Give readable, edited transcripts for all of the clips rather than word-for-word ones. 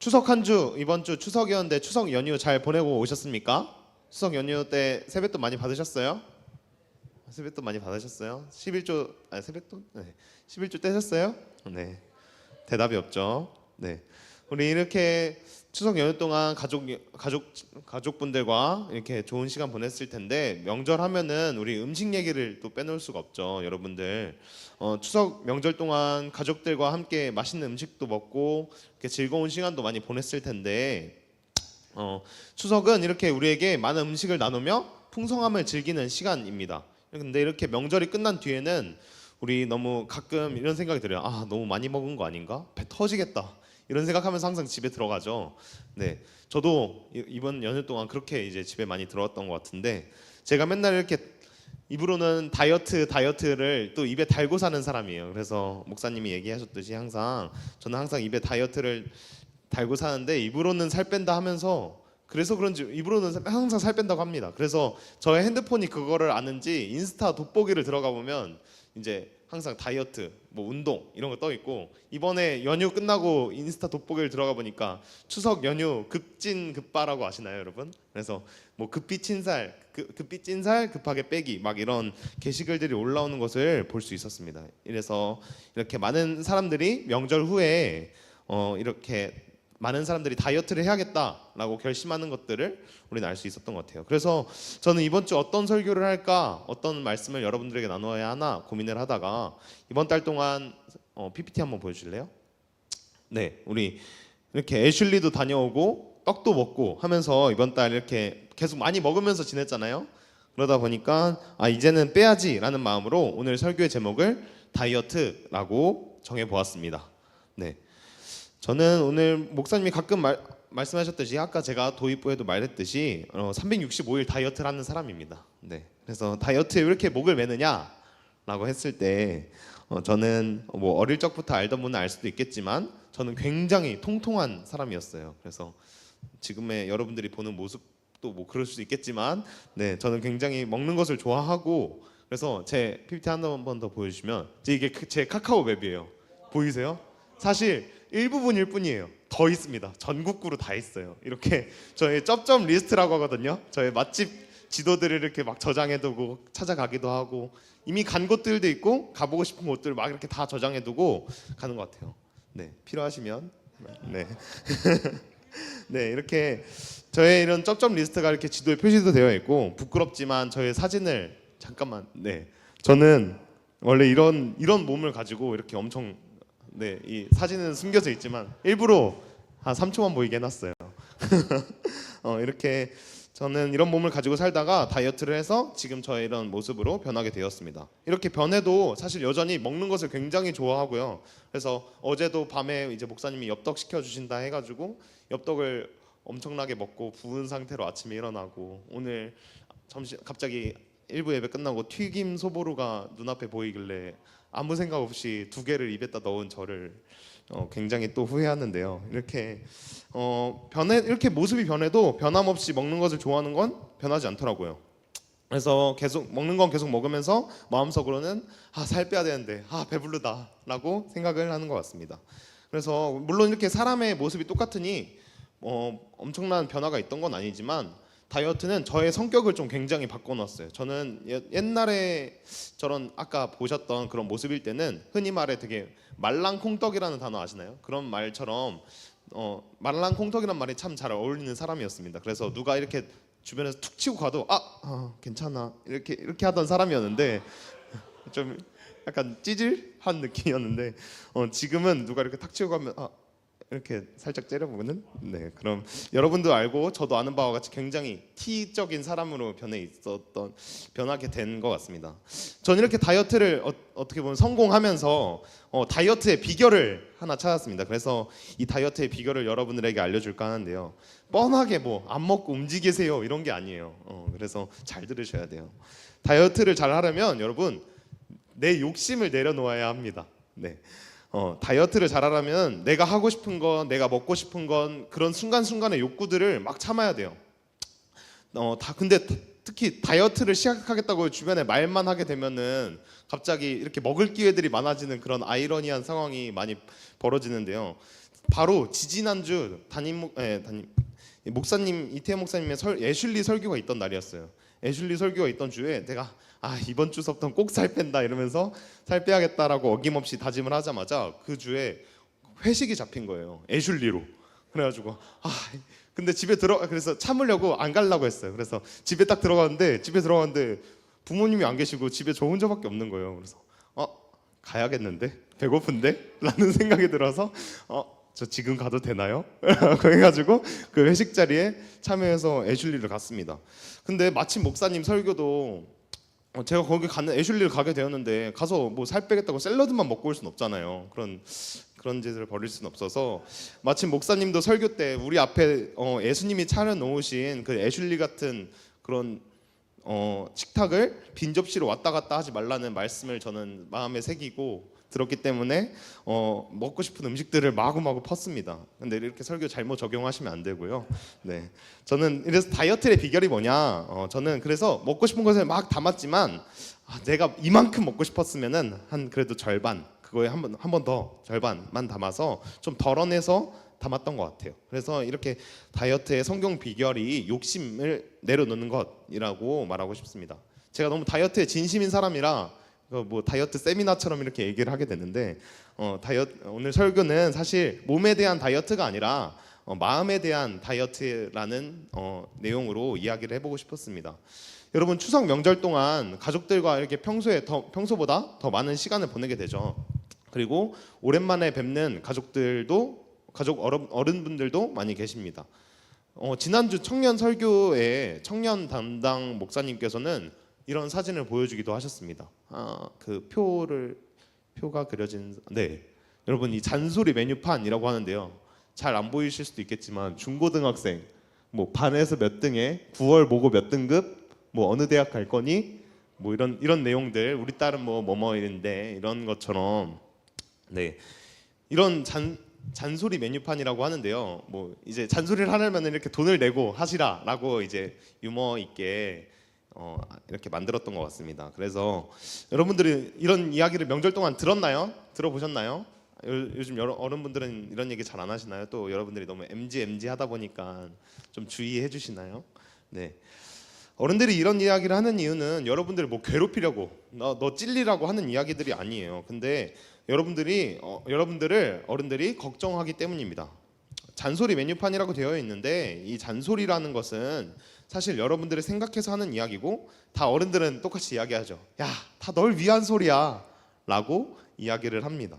추석 한 주, 이번 주 추석이었는데 추석 연휴 잘 보내고 오셨습니까? 추석 연휴 때 세뱃돈 많이 받으셨어요? 세뱃돈 많이 받으셨어요? 11조 세뱃돈? 네. 11조 떼셨어요? 네. 대답이 없죠. 네. 우리 이렇게 추석 연휴 동안 가족분들과 이렇게 좋은 시간 보냈을 텐데, 명절 하면은 우리 음식 얘기를 또 빼놓을 수가 없죠. 여러분들 추석 명절 동안 가족들과 함께 맛있는 음식도 먹고 이렇게 즐거운 시간도 많이 보냈을 텐데, 추석은 이렇게 우리에게 많은 음식을 나누며 풍성함을 즐기는 시간입니다. 근데 이렇게 명절이 끝난 뒤에는 우리 너무 가끔 이런 생각이 들어요. 아, 너무 많이 먹은 거 아닌가? 배 터지겠다. 이런 생각하면서 항상 집에 들어가죠. 네, 저도 이번 연휴 동안 그렇게 이제 집에 많이 들어왔던 것 같은데, 제가 맨날 이렇게 입으로는 다이어트를 또 입에 달고 사는 사람이에요. 그래서 목사님이 얘기하셨듯이 저는 항상 입에 다이어트를 달고 사는데, 입으로는 살 뺀다 하면서, 그래서 그런지 입으로는 항상 살 뺀다고 합니다. 그래서 저의 핸드폰이 그거를 아는지 인스타 돋보기를 들어가 보면 이제 항상 다이어트, 뭐 운동 이런 거 떠 있고, 이번에 연휴 끝나고 인스타 돋보기를 들어가 보니까 추석 연휴 급진급바라고 아시나요, 여러분? 그래서 뭐 급비 찐살, 급하게 빼기 막 이런 게시글들이 올라오는 것을 볼 수 있었습니다. 이래서 이렇게 많은 사람들이 명절 후에 이렇게 많은 사람들이 다이어트를 해야겠다라고 결심하는 것들을 우리는 알 수 있었던 것 같아요. 그래서 저는 이번 주 어떤 설교를 할까, 어떤 말씀을 여러분들에게 나누어야 하나 고민을 하다가, 이번 달 동안 PPT 한번 보여주실래요? 네, 우리 이렇게 애슐리도 다녀오고 떡도 먹고 하면서 이번 달 이렇게 계속 많이 먹으면서 지냈잖아요. 그러다 보니까 이제는 빼야지라는 마음으로 오늘 설교의 제목을 다이어트라고 정해보았습니다. 네. 저는 오늘 목사님이 가끔 말씀하셨듯이, 아까 제가 도입부에도 말했듯이 365일 다이어트를 하는 사람입니다. 네. 그래서 다이어트에 왜 이렇게 목을 매느냐라고 했을 때, 저는 뭐 어릴 적부터 알던 분은 알 수도 있겠지만 저는 굉장히 통통한 사람이었어요. 그래서 지금의 여러분들이 보는 모습도 뭐 그럴 수도 있겠지만, 네, 저는 굉장히 먹는 것을 좋아하고, 그래서 제 PPT 한 번 더 보여주시면, 이게 제 카카오 맵이에요. 보이세요? 사실 일부분일 뿐이에요. 더 있습니다. 전국구로 다 있어요. 이렇게 저의 쩝쩝 리스트라고 하거든요. 저의 맛집 지도들을 이렇게 막 저장해두고 찾아가기도 하고, 이미 간 곳들도 있고 가보고 싶은 곳들 막 이렇게 다 저장해두고 가는 것 같아요. 네, 필요하시면. 네. 네, 이렇게 저의 이런 쩝쩝 리스트가 이렇게 지도에 표시도 되어 있고, 부끄럽지만 저의 사진을 잠깐만. 네, 저는 원래 이런 몸을 가지고 이렇게 엄청, 네, 이 사진은 숨겨져 있지만 일부러 한 3초만 보이게 해놨어요. 이렇게 저는 이런 몸을 가지고 살다가 다이어트를 해서 지금 저의 이런 모습으로 변하게 되었습니다. 이렇게 변해도 사실 여전히 먹는 것을 굉장히 좋아하고요. 그래서 어제도 밤에 이제 목사님이 엽떡 시켜주신다 해가지고 엽떡을 엄청나게 먹고 부은 상태로 아침에 일어나고, 오늘 점심 갑자기 일부 예배 끝나고 튀김 소보루가 눈앞에 보이길래 아무 생각 없이 2개를 입에다 넣은 저를 굉장히 또 후회하는데요. 이렇게 이렇게 모습이 변해도 변함없이 먹는 것을 좋아하는 건 변하지 않더라고요. 그래서 계속 먹는 건 계속 먹으면서 마음속으로는 살 빼야 되는데 배부르다라고 생각을 하는 것 같습니다. 그래서 물론 이렇게 사람의 모습이 똑같으니 엄청난 변화가 있던 건 아니지만, 다이어트는 저의 성격을 좀 굉장히 바꿔놨어요. 저는 옛날에 저런 아까 보셨던 그런 모습일 때는 흔히 말해 되게 말랑콩떡이라는 단어 아시나요? 그런 말처럼 말랑콩떡이란 말이 참 잘 어울리는 사람이었습니다. 그래서 누가 이렇게 주변에서 툭 치고 가도 괜찮아 이렇게 하던 사람이었는데, 좀 약간 찌질한 느낌이었는데, 지금은 누가 이렇게 탁 치고 가면 이렇게 살짝 째려보는, 네, 그럼 여러분도 알고 저도 아는 바와 같이 굉장히 T적인 사람으로 변하게 된 것 같습니다. 저는 이렇게 다이어트를 어떻게 보면 성공하면서 다이어트의 비결을 하나 찾았습니다. 그래서 이 다이어트의 비결을 여러분들에게 알려줄까 하는데요. 뻔하게 뭐 안 먹고 움직이세요 이런 게 아니에요. 그래서 잘 들으셔야 돼요. 다이어트를 잘 하려면 여러분, 내 욕심을 내려놓아야 합니다. 네. 다이어트를 잘하려면 내가 하고 싶은 건, 내가 먹고 싶은 건, 그런 순간순간의 욕구들을 막 참아야 돼요. 근데 특히 다이어트를 시작하겠다고 주변에 말만 하게 되면은 갑자기 이렇게 먹을 기회들이 많아지는 그런 아이러니한 상황이 많이 벌어지는데요. 바로 지지난주 목사님 이태현 목사님의 애슐리 설교가 있던 날이었어요. 애슐리 설교가 있던 주에 내가 이번 주 수업부터 꼭 살 뺀다 이러면서 살 빼야겠다라고 어김없이 다짐을 하자마자 그 주에 회식이 잡힌 거예요. 애슐리로. 그래가지고 근데 그래서 참으려고 안 가려고 했어요. 그래서 집에 들어갔는데 부모님이 안 계시고 집에 저 혼자밖에 없는 거예요. 그래서 가야겠는데 배고픈데 라는 생각이 들어서 저 지금 가도 되나요? 그래가지고 그 회식 자리에 참여해서 애슐리를 갔습니다. 근데 마침 목사님 설교도 제가 거기 가는 애슐리를 가게 되었는데 가서 뭐 살 빼겠다고 샐러드만 먹고 올 순 없잖아요. 그런 짓을 벌일 수는 없어서 마침 목사님도 설교 때 우리 앞에 예수님이 차려놓으신 그 애슐리 같은 그런 식탁을 빈 접시로 왔다 갔다 하지 말라는 말씀을 저는 마음에 새기고 들었기 때문에 먹고 싶은 음식들을 마구마구 펐습니다. 근데 이렇게 설교 잘못 적용하시면 안 되고요. 네, 저는 그래서 다이어트의 비결이 뭐냐? 저는 그래서 먹고 싶은 것을 막 담았지만 내가 이만큼 먹고 싶었으면은 한 그래도 절반 그거에 한 번 더 절반만 담아서 좀 덜어내서 담았던 것 같아요. 그래서 이렇게 다이어트의 성경 비결이 욕심을 내려놓는 것이라고 말하고 싶습니다. 제가 너무 다이어트에 진심인 사람이라 뭐 다이어트 세미나처럼 이렇게 얘기를 하게 되는데 오늘 설교는 사실 몸에 대한 다이어트가 아니라 마음에 대한 다이어트라는 내용으로 이야기를 해보고 싶었습니다. 여러분 추석 명절 동안 가족들과 이렇게 평소보다 더 많은 시간을 보내게 되죠. 그리고 오랜만에 뵙는 가족 어른분들도 많이 계십니다. 지난주 청년 설교에 청년 담당 목사님께서는 이런 사진을 보여주기도 하셨습니다. 그 표가 그려진 여러분 이 잔소리 메뉴판이라고 하는데요. 잘 안 보이실 수도 있겠지만 중고등학생 뭐 반에서 몇 등에 9월 모고 몇 등급 뭐 어느 대학 갈 거니 뭐 이런 내용들 우리 딸은 뭐뭐인데 이런 것처럼 이런 잔소리 메뉴판이라고 하는데요. 뭐 이제 잔소리를 하려면 이렇게 돈을 내고 하시라라고 이제 유머 있게 이렇게 만들었던 것 같습니다. 그래서 여러분들이 이런 이야기를 명절 동안 들었나요? 들어보셨나요? 요즘 어른분들은 이런 얘기 잘 안 하시나요? 또 여러분들이 너무 MG 하다 보니까 좀 주의해 주시나요? 네. 어른들이 이런 이야기를 하는 이유는 여러분들을 뭐 괴롭히려고 너 찔리라고 하는 이야기들이 아니에요. 근데 여러분들을 어른들이 걱정하기 때문입니다. 잔소리 메뉴판이라고 되어 있는데 이 잔소리라는 것은 사실 여러분들이 생각해서 하는 이야기고 다 어른들은 똑같이 이야기하죠. 야, 다 널 위한 소리야 라고 이야기를 합니다.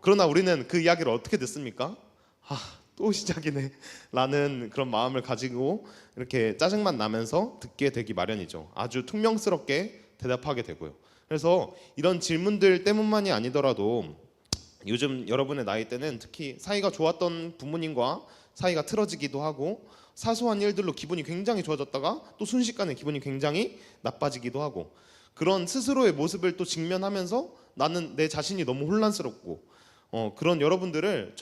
그러나 우리는 그 이야기를 어떻게 듣습니까? 또 시작이네 라는 그런 마음을 가지고 이렇게 짜증만 나면서 듣게 되기 마련이죠. 아주 퉁명스럽게 대답하게 되고요. 그래서 이런 질문들 때문만이 아니더라도 요즘 여러분의 나이 때는 특히 사이가 좋았던 부모님과 사이가 틀어지기도 하고 사소한 일들로 기분이 굉장히 좋아졌다가 또 순식간에 기분이 굉장히 나빠지기도 하고 그런 스스로의 모습을 또 직면하면서 나는 내 자신이 너무 혼란스럽고 그런 여러분들을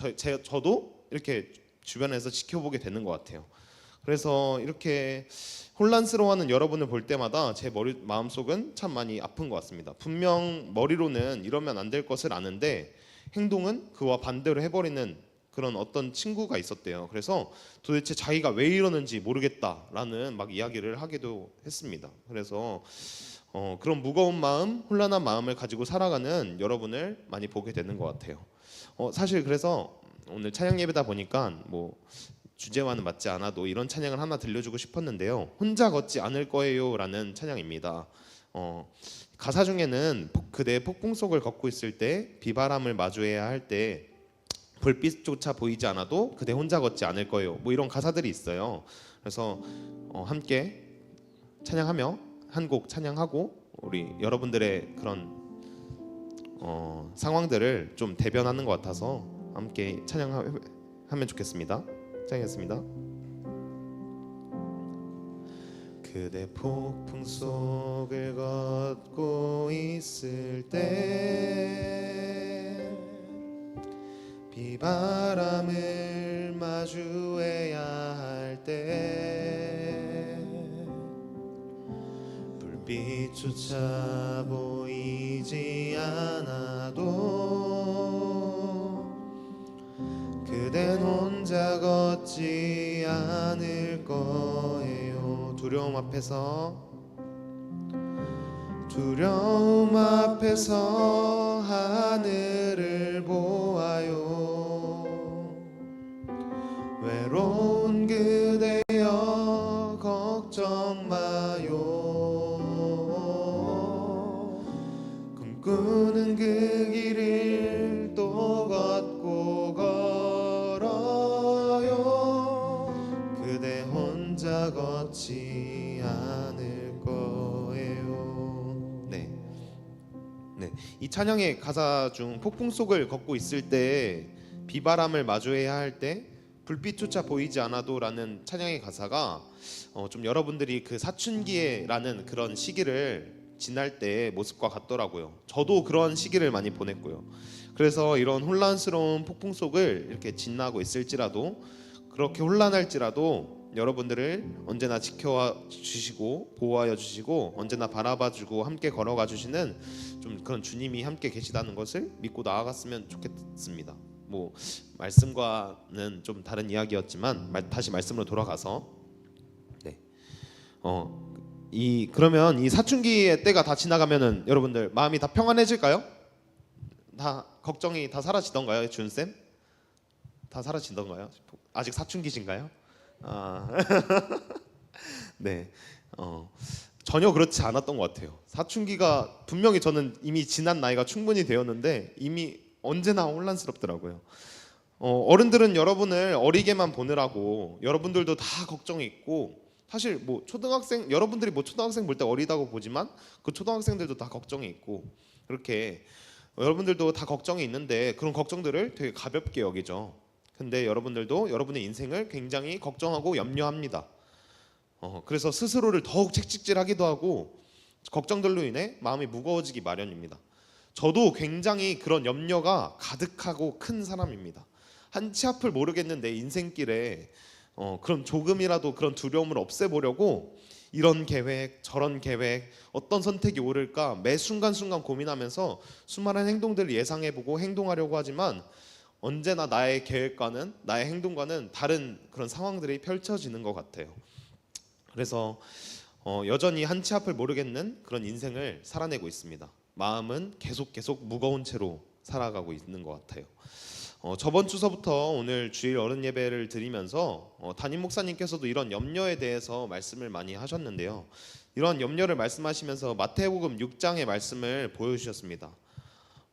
저도 이렇게 주변에서 지켜보게 되는 것 같아요. 그래서 이렇게 혼란스러워하는 여러분을 볼 때마다 제 마음속은 참 많이 아픈 것 같습니다. 분명 머리로는 이러면 안 될 것을 아는데 행동은 그와 반대로 해버리는 그런 어떤 친구가 있었대요. 그래서 도대체 자기가 왜 이러는지 모르겠다라는 막 이야기를 하기도 했습니다. 그래서 그런 무거운 마음, 혼란한 마음을 가지고 살아가는 여러분을 많이 보게 되는 것 같아요. 사실 그래서 오늘 찬양 예배다 보니까 뭐 주제와는 맞지 않아도 이런 찬양을 하나 들려주고 싶었는데요. 혼자 걷지 않을 거예요라는 찬양입니다. 가사 중에는 그대 폭풍 속을 걷고 있을 때 비바람을 마주해야 할 때 불빛조차 보이지 않아도 그대 혼자 걷지 않을 거예요. 뭐 이런 가사들이 있어요. 그래서 함께 찬양하며 한 곡 찬양하고 우리 여러분들의 그런 상황들을 좀 대변하는 것 같아서 함께 찬양하면 좋겠습니다. 찬양했습니다. 그대 폭풍 속을 걷고 있을 때 비바람을 마주해야 할 때 불빛조차 보이지 않아도 그댄 혼자 걷지 않을 거예요. 두려움 앞에서 하늘을 보아요. 외로운 그대여 걱정 마요. 꿈꾸는 그 길을 또 걷고 걸어요. 그대 혼자 걷지 않을 거예요. 네. 이 찬양의 가사 중 폭풍 속을 걷고 있을 때, 비바람을 마주해야 할 때, 불빛조차 보이지 않아도 라는 찬양의 가사가 좀 여러분들이 그 사춘기라는 그런 시기를 지날 때의 모습과 같더라고요. 저도 그런 시기를 많이 보냈고요. 그래서 이런 혼란스러운 폭풍 속을 이렇게 지나고 있을지라도, 그렇게 혼란할지라도 여러분들을 언제나 지켜와 주시고 보호하여 주시고 언제나 바라봐 주고 함께 걸어가 주시는 좀 그런 주님이 함께 계시다는 것을 믿고 나아갔으면 좋겠습니다. 뭐 말씀과는 좀 다른 이야기였지만 다시 말씀으로 돌아가서 그러면 이 사춘기의 때가 다 지나가면은 여러분들 마음이 다 평안해질까요? 다 걱정이 다 사라지던가요, 준쌤? 다 사라지던가요? 아직 사춘기신가요? 네, 전혀 그렇지 않았던 것 같아요. 사춘기가 분명히 저는 이미 지난 나이가 충분히 되었는데 이미 언제나 혼란스럽더라고요. 어른들은 여러분을 어리게만 보느라고 여러분들도 다 걱정이 있고, 사실 뭐 여러분들이 뭐 초등학생 볼 때 어리다고 보지만 그 초등학생들도 다 걱정이 있고, 그렇게 여러분들도 다 걱정이 있는데 그런 걱정들을 되게 가볍게 여기죠. 근데 여러분들도 여러분의 인생을 굉장히 걱정하고 염려합니다. 그래서 스스로를 더욱 채찍질하기도 하고 걱정들로 인해 마음이 무거워지기 마련입니다. 저도 굉장히 그런 염려가 가득하고 큰 사람입니다. 한치 앞을 모르겠는데 인생길에 그런 조금이라도 그런 두려움을 없애보려고 이런 계획 저런 계획 어떤 선택이 옳을까 매 순간순간 고민하면서 수많은 행동들을 예상해보고 행동하려고 하지만 언제나 나의 계획과는 나의 행동과는 다른 그런 상황들이 펼쳐지는 것 같아요. 그래서 여전히 한치 앞을 모르겠는 그런 인생을 살아내고 있습니다. 마음은 계속 무거운 채로 살아가고 있는 것 같아요. 저번 주서부터 오늘 주일 어른 예배를 드리면서 담임 목사님께서도 이런 염려에 대해서 말씀을 많이 하셨는데요. 이런 염려를 말씀하시면서 마태복음 6장의 말씀을 보여주셨습니다.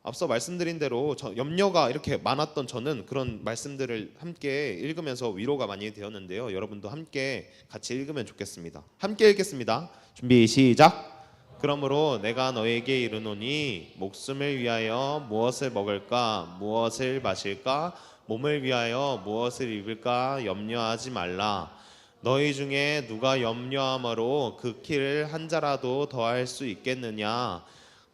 앞서 말씀드린 대로 염려가 이렇게 많았던 저는 그런 말씀들을 함께 읽으면서 위로가 많이 되었는데요. 여러분도 함께 같이 읽으면 좋겠습니다. 함께 읽겠습니다. 준비 시작. 그러므로 내가 너에게 이르노니 목숨을 위하여 무엇을 먹을까 무엇을 마실까 몸을 위하여 무엇을 입을까 염려하지 말라. 너희 중에 누가 염려함으로 그 키를 한 자라도 더할 수 있겠느냐.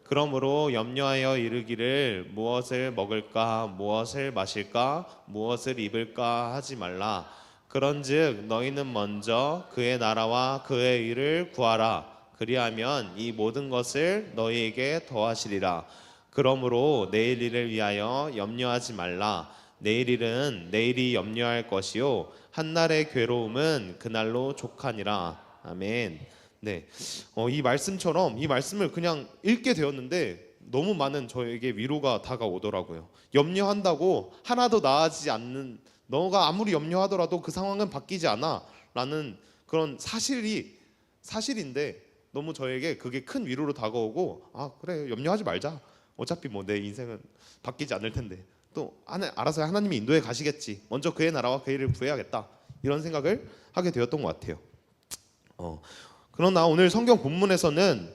그러므로 염려하여 이르기를 무엇을 먹을까 무엇을 마실까 무엇을 입을까 하지 말라. 그런즉 너희는 먼저 그의 나라와 그의 의를 구하라. 그리하면 이 모든 것을 너희에게 더하시리라. 그러므로 내일 일을 위하여 염려하지 말라. 내일 일은 내일이 염려할 것이요 한날의 괴로움은 그날로 족하니라. 아멘. 네, 이 말씀처럼 이 말씀을 그냥 읽게 되었는데 너무 많은 저에게 위로가 다가오더라고요. 염려한다고 하나도 나아지지 않는, 너가 아무리 염려하더라도 그 상황은 바뀌지 않아 라는 그런 사실인데 너무 저에게 그게 큰 위로로 다가오고, 아 그래 염려하지 말자, 어차피 뭐 내 인생은 바뀌지 않을 텐데 또 알아서 하나님이 인도해 가시겠지, 먼저 그의 나라와 그의 일을 구해야겠다, 이런 생각을 하게 되었던 것 같아요. 그러나 오늘 성경 본문에서는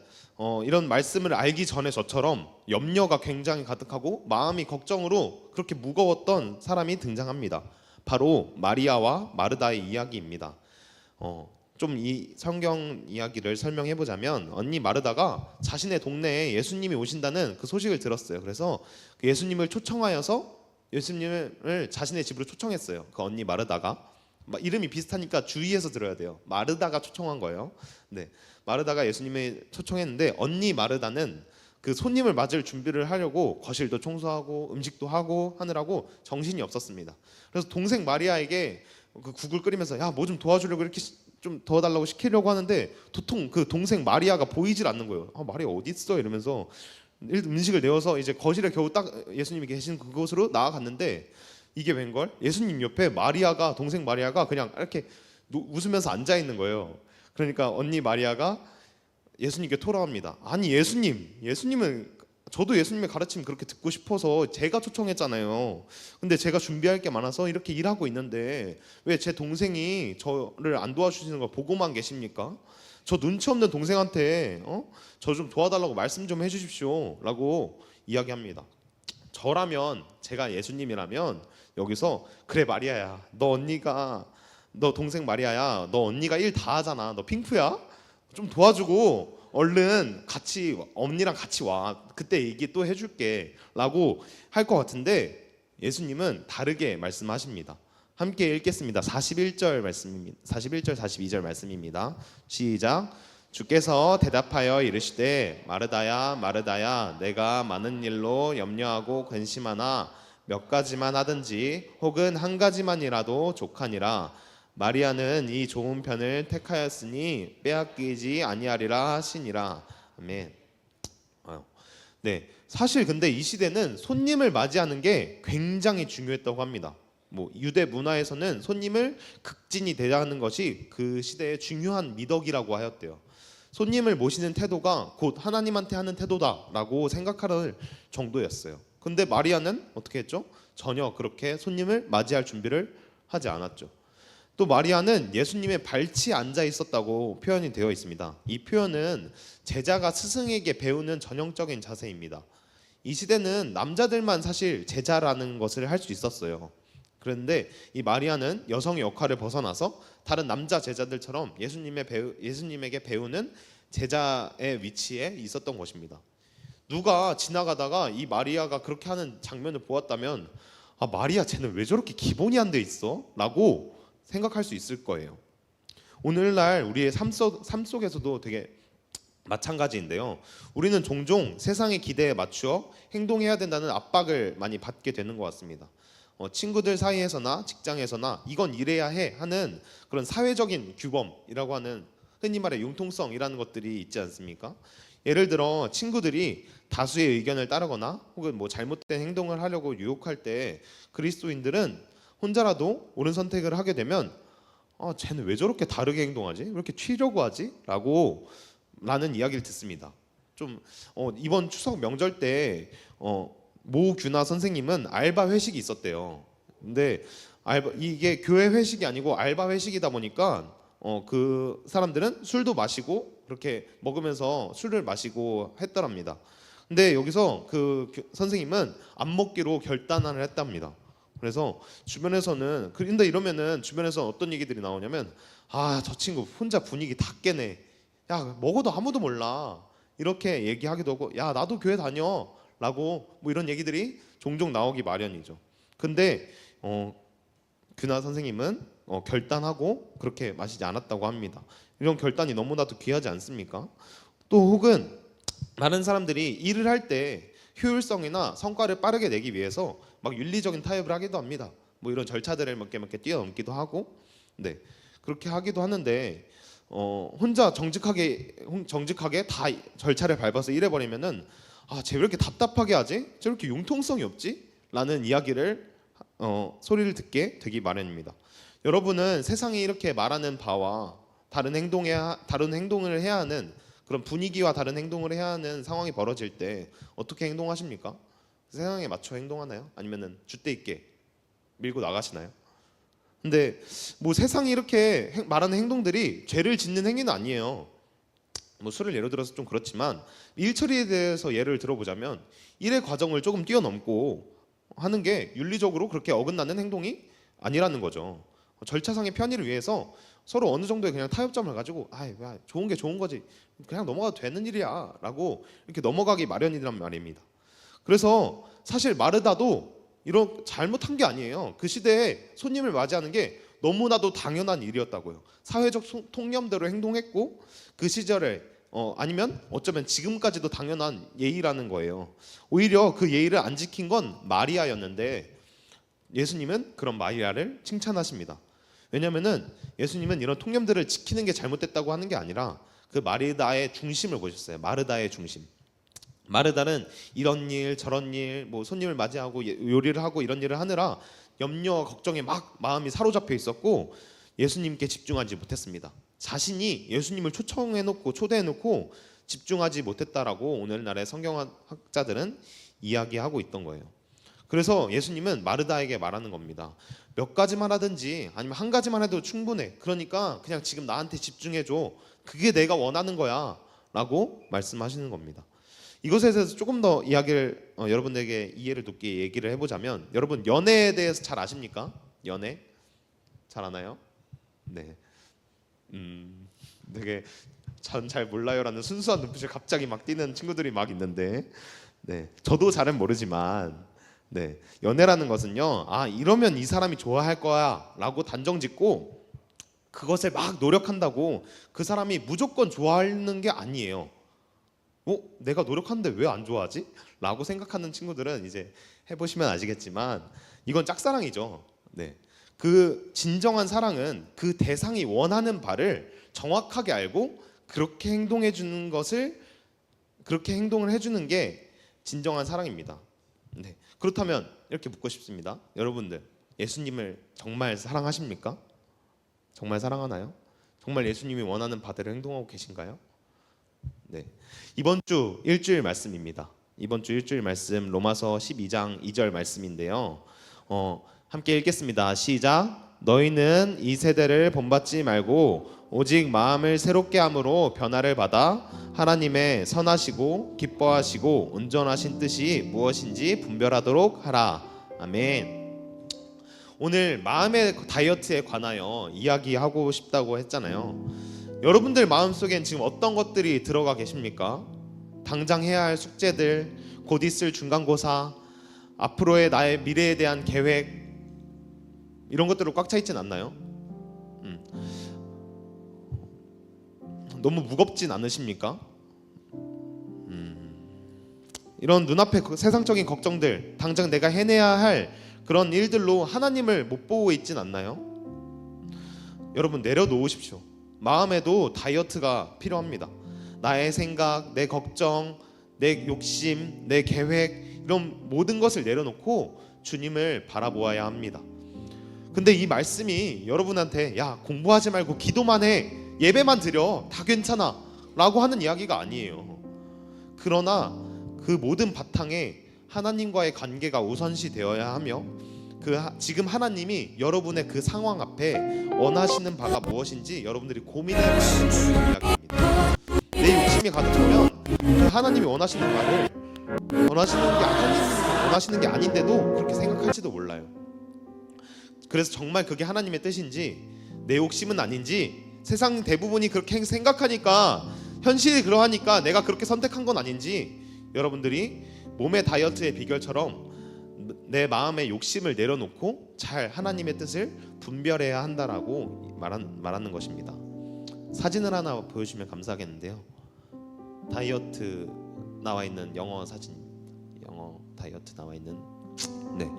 이런 말씀을 알기 전에 저처럼 염려가 굉장히 가득하고 마음이 걱정으로 그렇게 무거웠던 사람이 등장합니다. 바로 마리아와 마르다의 이야기입니다. 좀 이 성경 이야기를 설명해 보자면, 언니 마르다가 자신의 동네에 예수님이 오신다는 그 소식을 들었어요. 그래서 그 예수님을 초청하여서 예수님을 자신의 집으로 초청했어요. 그 언니 마르다가. 이름이 비슷하니까 주의해서 들어야 돼요. 마르다가 초청한 거예요. 네, 마르다가 예수님을 초청했는데 언니 마르다는 그 손님을 맞을 준비를 하려고 거실도 청소하고 음식도 하고 하느라고 정신이 없었습니다. 그래서 동생 마리아에게 그 국을 끓이면서 야, 뭐 좀 도와주려고 이렇게 좀 도와달라고 시키려고 하는데 도통 그 동생 마리아가 보이질 않는 거예요. 마리아 어디 있어? 이러면서 음식을 내어서 이제 거실에 겨우 딱 예수님이 계신 그곳으로 나아갔는데 이게 웬걸? 예수님 옆에 마리아가 동생 마리아가 그냥 이렇게 웃으면서 앉아 있는 거예요. 그러니까 언니 마리아가 예수님께 토로합니다. 아니 예수님은 저도 예수님의 가르침 그렇게 듣고 싶어서 제가 초청했잖아요. 근데 제가 준비할 게 많아서 이렇게 일하고 있는데 왜 제 동생이 저를 안 도와주시는 걸 보고만 계십니까? 저 눈치 없는 동생한테 저 좀 도와달라고 말씀 좀 해주십시오 라고 이야기합니다. 저라면, 제가 예수님이라면 여기서 그래 마리아야, 너 동생 마리아야, 너 언니가 일 다 하잖아, 너 핑크야? 좀 도와주고 얼른 같이 언니랑 같이 와, 그때 얘기 또 해줄게 라고 할 것 같은데 예수님은 다르게 말씀하십니다. 함께 읽겠습니다. 41절 말씀입니다. 41절 42절 말씀입니다. 시작. 주께서 대답하여 이르시되 마르다야 마르다야, 내가 많은 일로 염려하고 근심하나 몇 가지만 하든지 혹은 한 가지만이라도 족하니라. 마리아는 이 좋은 편을 택하였으니 빼앗기지 아니하리라 하시니라. 아멘. 네, 사실 근데 이 시대는 손님을 맞이하는 게 굉장히 중요했다고 합니다. 유대 문화에서는 손님을 극진히 대하는 것이 그 시대의 중요한 미덕이라고 하였대요. 손님을 모시는 태도가 곧 하나님한테 하는 태도다라고 생각할 정도였어요. 근데 마리아는 어떻게 했죠? 전혀 그렇게 손님을 맞이할 준비를 하지 않았죠. 또 마리아는 예수님의 발치에 앉아 있었다고 표현이 되어 있습니다. 이 표현은 제자가 스승에게 배우는 전형적인 자세입니다. 이 시대는 남자들만 사실 제자라는 것을 할 수 있었어요. 그런데 이 마리아는 여성의 역할을 벗어나서 다른 남자 제자들처럼 예수님에게 배우는 제자의 위치에 있었던 것입니다. 누가 지나가다가 이 마리아가 그렇게 하는 장면을 보았다면 마리아 쟤는 왜 저렇게 기본이 안 돼 있어? 라고 생각할 수 있을 거예요. 오늘날 우리의 삶 속에서도 되게 마찬가지인데요. 우리는 종종 세상의 기대에 맞추어 행동해야 된다는 압박을 많이 받게 되는 것 같습니다. 친구들 사이에서나 직장에서나 이건 이래야 해 하는 그런 사회적인 규범이라고 하는 흔히 말해 융통성이라는 것들이 있지 않습니까? 예를 들어 친구들이 다수의 의견을 따르거나 혹은 잘못된 행동을 하려고 유혹할 때 그리스도인들은 혼자라도 옳은 선택을 하게 되면 쟤는 왜 저렇게 다르게 행동하지? 왜 이렇게 튀려고 하지? 라는 이야기를 듣습니다. 이번 추석 명절 때 모 규나 선생님은 알바 회식이 있었대요. 근데 이게 교회 회식이 아니고 알바 회식이다 보니까 그 사람들은 술도 마시고 그렇게 먹으면서 술을 마시고 했더랍니다. 근데 여기서 그 선생님은 안 먹기로 결단을 했답니다. 그래서 주변에서는 근데 이러면은 주변에서 어떤 얘기들이 나오냐면 저 친구 혼자 분위기 다 깨네. 야, 먹어도 아무도 몰라. 이렇게 얘기하기도 하고 야, 나도 교회 다녀. 라고 이런 얘기들이 종종 나오기 마련이죠. 근데 규나 선생님은 결단하고 그렇게 마시지 않았다고 합니다. 이런 결단이 너무나도 귀하지 않습니까? 또 혹은 많은 사람들이 일을 할 때 효율성이나 성과를 빠르게 내기 위해서 윤리적인 타협을 하기도 합니다. 이런 절차들을 몇 개 뛰어넘기도 하고, 네, 그렇게 하기도 하는데 혼자 정직하게 다 절차를 밟아서 일해버리면은 쟤 왜 이렇게 답답하게 하지? 쟤 왜 이렇게 융통성이 없지? 라는 이야기를 소리를 듣게 되기 마련입니다. 여러분은 세상이 이렇게 말하는 바와 다른 행동을 해야 하는 그런 분위기와 다른 행동을 해야 하는 상황이 벌어질 때 어떻게 행동하십니까? 세상에 맞춰 행동하나요? 아니면은 줏대 있게 밀고 나가시나요? 근데 세상이 이렇게 말하는 행동들이 죄를 짓는 행위는 아니에요. 술을 예로 들어서 좀 그렇지만 일 처리에 대해서 예를 들어보자면 일의 과정을 조금 뛰어넘고 하는 게 윤리적으로 그렇게 어긋나는 행동이 아니라는 거죠. 절차상의 편의를 위해서 서로 어느 정도의 그냥 타협점을 가지고 좋은 게 좋은 거지, 그냥 넘어가도 되는 일이야 라고 이렇게 넘어가기 마련이란 말입니다. 그래서 사실 마르다도 이런 잘못한 게 아니에요. 그 시대에 손님을 맞이하는 게 너무나도 당연한 일이었다고요. 사회적 통념대로 행동했고 그 시절에 아니면 어쩌면 지금까지도 당연한 예의라는 거예요. 오히려 그 예의를 안 지킨 건 마리아였는데 예수님은 그런 마리아를 칭찬하십니다. 왜냐하면은 예수님은 이런 통념들을 지키는 게 잘못됐다고 하는 게 아니라 그 마르다의 중심을 보셨어요. 마르다의 중심. 마르다는 이런 일 저런 일, 뭐 손님을 맞이하고 요리를 하고 이런 일을 하느라 염려와 걱정에 막 마음이 사로잡혀 있었고 예수님께 집중하지 못했습니다. 자신이 예수님을 초청해놓고 초대해놓고 집중하지 못했다라고 오늘날의 성경학자들은 이야기하고 있던 거예요. 그래서 예수님은 마르다에게 말하는 겁니다. 몇 가지만 하든지 아니면 한 가지만 해도 충분해. 그러니까 그냥 지금 나한테 집중해줘. 그게 내가 원하는 거야 라고 말씀하시는 겁니다. 이것에 대해서 조금 더 이야기를 여러분들에게 이해를 돕게 얘기를 해보자면, 여러분 연애에 대해서 잘 아십니까? 연애? 잘 아나요? 네. 되게 전 잘 몰라요라는 순수한 눈빛을 갑자기 막 띄는 친구들이 막 있는데, 네, 저도 잘은 모르지만, 네, 연애라는 것은요, 이러면 이 사람이 좋아할 거야라고 단정짓고 그것을 막 노력한다고 그 사람이 무조건 좋아하는 게 아니에요. 내가 노력하는데 왜 안 좋아하지? 라고 생각하는 친구들은 이제 해보시면 아시겠지만 이건 짝사랑이죠. 네. 그 진정한 사랑은 그 대상이 원하는 바를 정확하게 알고 그렇게 행동해 주는 것을, 그렇게 행동을 해주는 게 진정한 사랑입니다. 네. 그렇다면 이렇게 묻고 싶습니다. 여러분들 예수님을 정말 사랑하십니까? 정말 사랑하나요? 정말 예수님이 원하는 바대로 행동하고 계신가요? 네. 이번 주 일주일 말씀입니다. 이번 주 일주일 말씀 로마서 12장 2절 말씀인데요. 함께 읽겠습니다. 시작. 너희는 이 세대를 본받지 말고 오직 마음을 새롭게 함으로 변화를 받아 하나님의 선하시고 기뻐하시고 온전하신 뜻이 무엇인지 분별하도록 하라. 아멘. 오늘 마음의 다이어트에 관하여 이야기하고 싶다고 했잖아요. 여러분들 마음속엔 지금 어떤 것들이 들어가 계십니까? 당장 해야 할 숙제들, 곧 있을 중간고사, 앞으로의 나의 미래에 대한 계획, 이런 것들로 꽉 차 있진 않나요? 너무 무겁진 않으십니까? 이런 눈앞의 세상적인 걱정들, 당장 내가 해내야 할 그런 일들로 하나님을 못 보고 있진 않나요? 여러분 내려놓으십시오. 마음에도 다이어트가 필요합니다. 나의 생각, 내 걱정, 내 욕심, 내 계획, 이런 모든 것을 내려놓고 주님을 바라보아야 합니다. 근데 이 말씀이 여러분한테 야 공부하지 말고 기도만 해, 예배만 드려, 다 괜찮아 라고 하는 이야기가 아니에요. 그러나 그 모든 바탕에 하나님과의 관계가 우선시 되어야 하며 지금 하나님이 여러분의 그 상황 앞에 원하시는 바가 무엇인지 여러분들이 고민해야 하는 이야기입니다. 내 욕심이 가득하면 그 하나님이 원하시는 바를 하나님이 원하시는 게 아닌데도 그렇게 생각할지도 몰라요. 그래서 정말 그게 하나님의 뜻인지 내 욕심은 아닌지, 세상 대부분이 그렇게 생각하니까 현실이 그러하니까 내가 그렇게 선택한 건 아닌지, 여러분들이 몸의 다이어트의 비결처럼 내 마음의 욕심을 내려놓고 잘 하나님의 뜻을 분별해야 한다라고 말하는 것입니다. 사진을 하나 보여주시면 감사하겠는데요. 다이어트 나와 있는 영어 사진, 영어 다이어트 나와 있는, 네,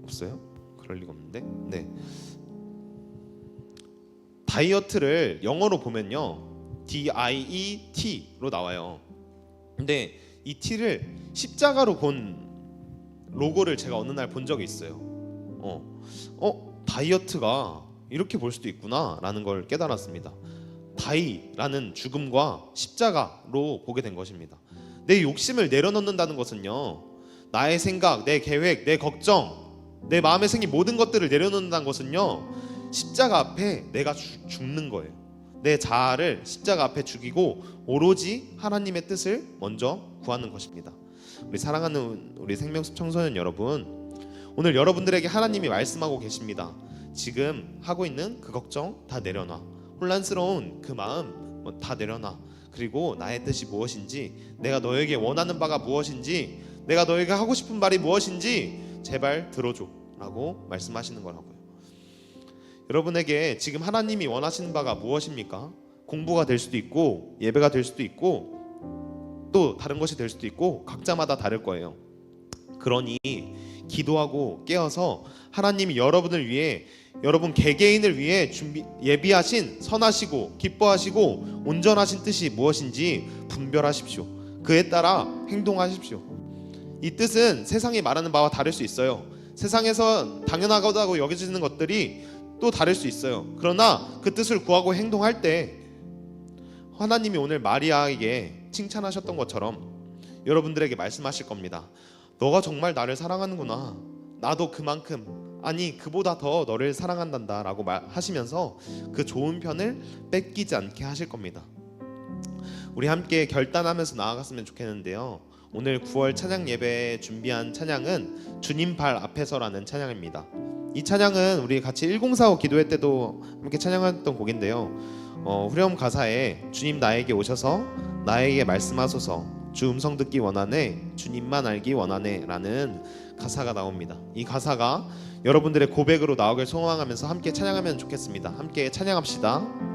없어요? 그럴 리가 없는데, 네. 다이어트를 영어로 보면요, DIET로 나와요. 근데 이 T를 십자가로 본 로고를 제가 어느 날 본 적이 있어요. 다이어트가 이렇게 볼 수도 있구나 라는 걸 깨달았습니다. 다이라는 죽음과 십자가로 보게 된 것입니다. 내 욕심을 내려놓는다는 것은요, 나의 생각, 내 계획, 내 걱정, 내 마음에 생긴 모든 것들을 내려놓는다는 것은요, 십자가 앞에 내가 죽는 거예요. 내 자아를 십자가 앞에 죽이고 오로지 하나님의 뜻을 먼저 구하는 것입니다. 우리 사랑하는 우리 생명숲 청소년 여러분, 오늘 여러분들에게 하나님이 말씀하고 계십니다. 지금 하고 있는 그 걱정 다 내려놔. 혼란스러운 그 마음 다 내려놔. 그리고 나의 뜻이 무엇인지, 내가 너에게 원하는 바가 무엇인지, 내가 너에게 하고 싶은 말이 무엇인지 제발 들어줘 라고 말씀하시는 거라고요. 여러분에게 지금 하나님이 원하시는 바가 무엇입니까? 공부가 될 수도 있고 예배가 될 수도 있고 또 다른 것이 될 수도 있고 각자마다 다를 거예요. 그러니 기도하고 깨어서 하나님이 여러분을 위해 여러분 개개인을 위해 예비하신 선하시고 기뻐하시고 온전하신 뜻이 무엇인지 분별하십시오. 그에 따라 행동하십시오. 이 뜻은 세상이 말하는 바와 다를 수 있어요. 세상에서 당연하다고 여겨지는 것들이 또 다를 수 있어요. 그러나 그 뜻을 구하고 행동할 때 하나님이 오늘 마리아에게 칭찬하셨던 것처럼 여러분들에게 말씀하실 겁니다. 너가 정말 나를 사랑하는구나. 나도 그만큼, 아니 그보다 더 너를 사랑한단다 라고 하시면서 그 좋은 편을 뺏기지 않게 하실 겁니다. 우리 함께 결단하면서 나아갔으면 좋겠는데요. 오늘 9월 찬양 예배에 준비한 찬양은 주님 발 앞에서라는 찬양입니다. 이 찬양은 우리 같이 1045 기도회 때도 함께 찬양했던 곡인데요. 후렴 가사에 주님 나에게 오셔서 나에게 말씀하소서, 주 음성 듣기 원하네, 주님만 알기 원하네 라는 가사가 나옵니다. 이 가사가 여러분들의 고백으로 나오길 소망하면서 함께 찬양하면 좋겠습니다. 함께 찬양합시다.